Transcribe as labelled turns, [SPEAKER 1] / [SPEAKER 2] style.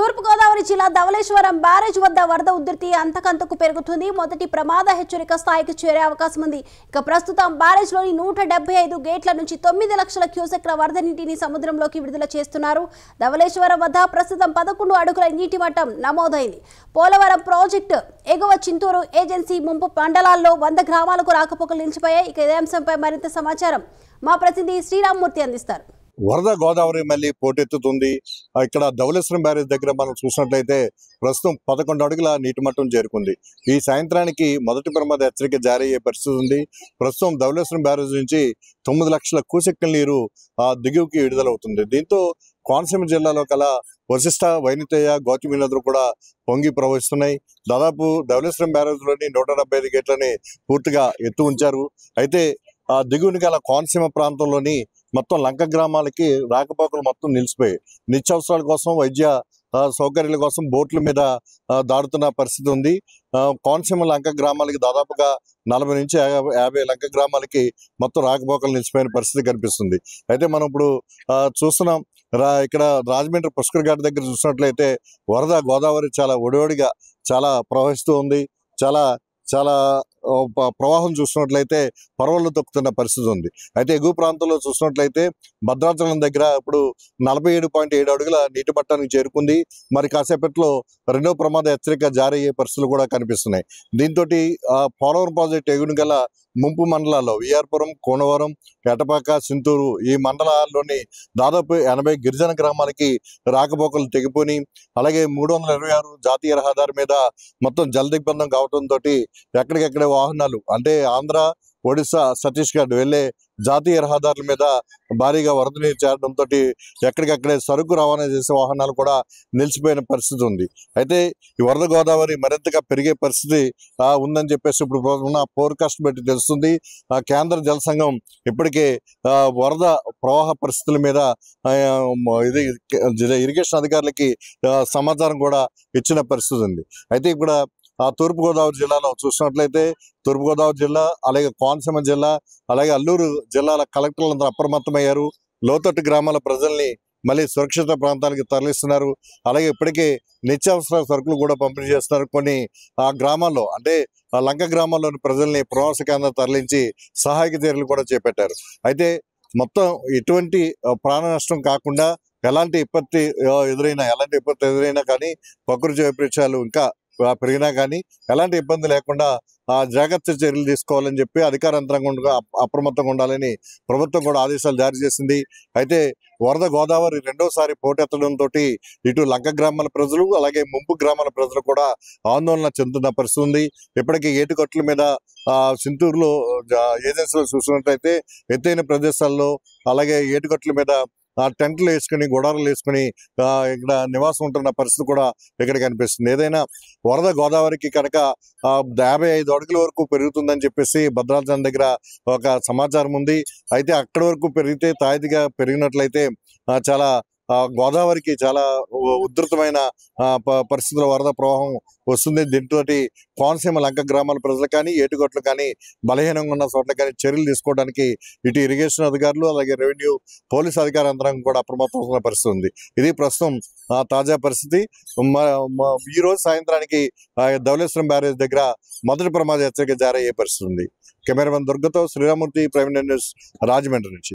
[SPEAKER 1] తూర్పు గోదావరి జిల్లా ధవళేశ్వరం బ్యారేజ్ వద్ద వరద ఉధృతి అంతకంతకు పెరుగుతుంది. మొదటి ప్రమాద హెచ్చరిక స్థాయికి చేరే అవకాశం ఉంది. ఇక ప్రస్తుతం బ్యారేజ్ లోని 175 గేట్ల నుంచి 9 లక్షల క్యూసెక్ల వరద నీటిని సముద్రంలోకి విడుదల చేస్తున్నారు. ధవళేశ్వరం వద్ద ప్రస్తుతం 11 అడుగుల నీటి మట్టం నమోదైంది. పోలవరం ప్రాజెక్టు ఎగువ చింతూరు ఏజెన్సీ ముంపు మండలాల్లో 100 గ్రామాలకు రాకపోకలు నిలిచిపోయాయి. ఇక ఇదే అంశంపై మరింత సమాచారం మా ప్రతినిధి శ్రీరామ్మూర్తి అందిస్తారు.
[SPEAKER 2] వరద గోదావరి మళ్ళీ పోటెత్తుతుంది. ఇక్కడ ధవళేశ్వరం బ్యారేజ్ దగ్గర మనం చూసినట్లయితే ప్రస్తుతం 11 అడుగుల నీటి మట్టం చేరుకుంది. ఈ సాయంత్రానికి మొదటి ప్రమాద హెచ్చరిక జారీ అయ్యే పరిస్థితి ఉంది. ప్రస్తుతం ధవళేశ్వరం బ్యారేజ్ నుంచి 9 లక్షల క్యూసెక్కుల నీరు దిగువకి విడుదలవుతుంది. దీంతో కోనసీమ జిల్లాలో కల వశిష్ట, వైనితయ్య, గౌతమి నదులు కూడా పొంగి ప్రవహిస్తున్నాయి. దాదాపు ధవళేశ్వరం బ్యారేజ్ లోని 175 గేట్లని పూర్తిగా ఎత్తు ఉంచారు. అయితే దిగువని గల కోనసీమ ప్రాంతంలోని మొత్తం లంక గ్రామాలకి రాకపోకలు మొత్తం నిలిచిపోయాయి. నిత్యావసరాల కోసం, వైద్య సౌకర్యాల కోసం బోట్ల మీద దాడుతున్న పరిస్థితి ఉంది. కోనసీమ లంక గ్రామాలకి దాదాపుగా 40 నుంచి 50 లంక గ్రామాలకి మొత్తం రాకపోకలు నిలిచిపోయిన పరిస్థితి కనిపిస్తుంది. అయితే మనం ఇప్పుడు చూస్తున్నాం, ఇక్కడ రాజమండ్రి పుష్కర్ ఘాట్ దగ్గర చూసినట్లయితే వరద గోదావరి చాలా ఒడివడిగా చాలా ప్రవహిస్తూ ఉంది. చాలా చాలా ప్రవాహం చూసినట్లయితే పర్వలు తొక్కుతున్న పరిస్థితి ఉంది. అయితే ఎగువ ప్రాంతంలో చూసినట్లయితే భద్రాచలం దగ్గర ఇప్పుడు 47.7 అడుగుల నీటి మట్టానికి చేరుకుంది. మరి కాసేపట్లో రెండో ప్రమాద హెచ్చరిక జారీ అయ్యే పరిస్థితులు కూడా కనిపిస్తున్నాయి. దీంతో పోలవరం ప్రాజెక్టు ఎగువన గల ముంపు మండలాల్లో విఆర్పురం, కోనవరం, ఎటపాక, చింతూరు ఈ మండలాల్లోని దాదాపు 80 గిరిజన గ్రామాలకి రాకపోకలు తెగిపోయి, అలాగే 326 జాతీయ రహదారి మీద మొత్తం జలదిగ్బంధం కావడంతో ఎక్కడికెక్కడ వాహనాలు అంటే ఆంధ్ర, ఒడిశా, ఛత్తీస్గఢ్ వెళ్లే జాతీయ రహదారుల మీద భారీగా వరద నీరు చేరడంతో ఎక్కడికక్కడే సరుకు రవాణా చేసే వాహనాలు కూడా నిలిచిపోయిన పరిస్థితి ఉంది. అయితే ఈ వరద గోదావరి మరింతగా పెరిగే పరిస్థితి ఉందని చెప్పేసి ఇప్పుడు ఉన్న ఫోర్కాస్ట్ బట్టి తెలుస్తుంది. కేంద్ర జల సంఘం ఇప్పటికే వరద ప్రవాహ పరిస్థితుల మీద ఇరిగేషన్ అధికారులకి సమాచారం కూడా ఇచ్చిన పరిస్థితి ఉంది. అయితే ఇక్కడ తూర్పుగోదావరి జిల్లాలో చూసినట్లయితే తూర్పుగోదావరి జిల్లా, అలాగే కోనసీమ జిల్లా, అలాగే అల్లూరు జిల్లాల కలెక్టర్లందరూ అప్రమత్తమయ్యారు. లోతట్టు గ్రామాల ప్రజల్ని మళ్ళీ సురక్షిత ప్రాంతాలకు తరలిస్తున్నారు. అలాగే ఇప్పటికే నిత్యావసర సరుకులు కూడా పంపిణీ చేస్తున్నారు. కొన్ని గ్రామాల్లో అంటే లంక గ్రామాల్లోని ప్రజల్ని ప్రవాస కేంద్రం తరలించి సహాయక చర్యలు కూడా చేపట్టారు. అయితే మొత్తం ఎటువంటి ప్రాణ నష్టం కాకుండా ఎలాంటి విపత్తి ఎదురైనా కానీ ప్రకృతి వైపరీత్యాలు ఇంకా పెరిగినా కానీ ఎలాంటి ఇబ్బంది లేకుండా జాగ్రత్త చర్యలు తీసుకోవాలని చెప్పి అధికార యంత్రాంగం అప్రమత్తంగా ఉండాలని ప్రభుత్వం కూడా ఆదేశాలు జారీ చేసింది. అయితే వరద గోదావరి రెండోసారి పోటెత్తడంతో ఇటు లంక గ్రామాల ప్రజలు, అలాగే ముంపు గ్రామాల ప్రజలు కూడా ఆందోళన చెందుతున్న పరిస్థితి ఉంది. ఇప్పటికీ ఏటుకట్ల మీద చింతూరులో ఏజెన్సీలో చూసినట్లయితే ఎత్తైన ప్రదేశాల్లో, అలాగే ఏటుకట్ల మీద టెంట్లు వేసుకుని, గుడారాలు వేసుకుని ఇక్కడ నివాసం ఉంటున్న పరిస్థితి కూడా ఇక్కడ కనిపిస్తుంది. ఏదైనా వరద గోదావరికి కనుక 55 అడుగుల వరకు పెరుగుతుందని చెప్పేసి భద్రాచలం దగ్గర ఒక సమాచారం ఉంది. అయితే అక్కడి వరకు పెరిగితే, తాయిదిగా పెరిగినట్లయితే చాలా గోదావరికి చాలా ఉధృతమైన పరిస్థితుల వరద ప్రవాహం వస్తుంది. దీంతో కోనసీమ లంక గ్రామాల ప్రజలు కానీ, ఏటుగొట్లు కానీ, బలహీనంగా ఉన్న చోట్ల కానీ చర్యలు తీసుకోవడానికి ఇటు ఇరిగేషన్ అధికారులు, అలాగే రెవెన్యూ, పోలీస్ అధికార యంత్రాంగం కూడా అప్రమత్తమైన పరిస్థితి ఉంది. ఇది ప్రస్తుతం తాజా పరిస్థితి. ఈ రోజు సాయంత్రానికి ధవళేశ్వరం బ్యారేజ్ దగ్గర మొదటి ప్రమాద హెచ్చరిక జారీ అయ్యే పరిస్థితి ఉంది. కెమెరామెన్ దుర్గతో శ్రీరామూర్తి, ప్రైమ్ న్యూస్, రాజమండ్రి నుంచి.